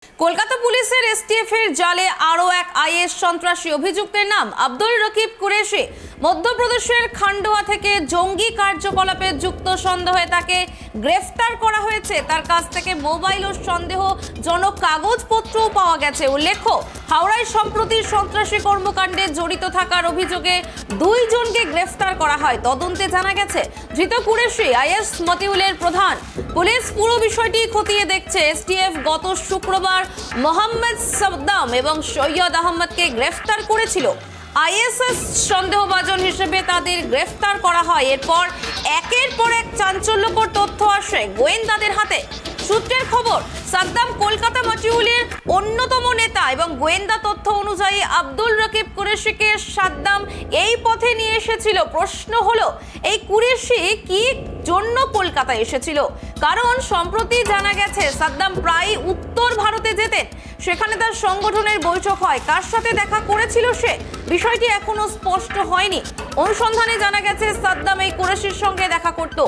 কলকাতা পুলিশের এসটিএফ এর জালে আরো এক আইএস সন্ত্রাসী অভিযুক্তের নাম আব্দুল রকিব কুরেশি। মধ্যপ্রদেশের খান্ডোয়া থেকে জঙ্গি কার্যকলাপে যুক্ত সন্দেহে তাকে গ্রেফতার করা হয়েছে। তার কাছ থেকে মোবাইল ও সন্দেহজনক কাগজপত্রও পাওয়া গেছে। উল্লেখ্য, হাওড়ায় সম্প্রতি সন্ত্রাসী কর্মকাণ্ডে জড়িত থাকার অভিযোগে 2 জনকে গ্রেফতার করা হয়। তদন্তে জানা গেছে ধৃত কুরেশি আইএস মতিউলের প্রধান। পুলিশ পুরো বিষয়টি খতিয়ে দেখছে। এসটিএফ গত শুক্রবার মোহাম্মদ সাদ্দাম এবং সৈয়দ আহমদকে গ্রেফতার করেছিল। আইএসএস সন্দেহভাজন হিসেবে তাদের গ্রেফতার করা হয়। এরপর একের পর এক চাঞ্চল্যকর তথ্য আসে গোয়েন্দাদের হাতে। সূত্রের খবর, সাদ্দাম কলকাতা মতিউলের অন্যতম নেতা এবং গোয়েন্দা তথ্য অনুযায়ী আব্দুল রকিব কুরেশিকে সাদ্দাম এই পথে নিয়ে এসেছিল। প্রশ্ন হলো, এই কুরেশি কি জন্য কলকাতায় এসেছিল? কারণ সম্প্রতি জানা গেছে সাদ্দাম প্রায় উত্তর ভারতে যেতেন। সেখানে তার সংগঠনের বৈঠক হয়। কার সাথে দেখা করেছিল সে, বিষয়টি এখনো স্পষ্ট হয়নি। অনুসন্ধানে জানা গেছে সাদ্দাম এই কুরেশির সঙ্গে দেখা করত।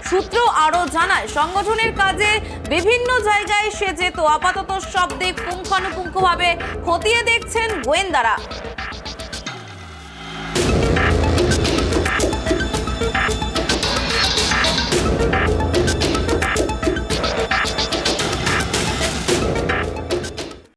সূত্র আরো জানায়, সংগঠনের কাজে বিভিন্ন জায়গায় সে যেত। আপাতত সব দিক পুঙ্খানুপুঙ্খভাবে খতিয়ে দেখছেন গোয়েন্দারা।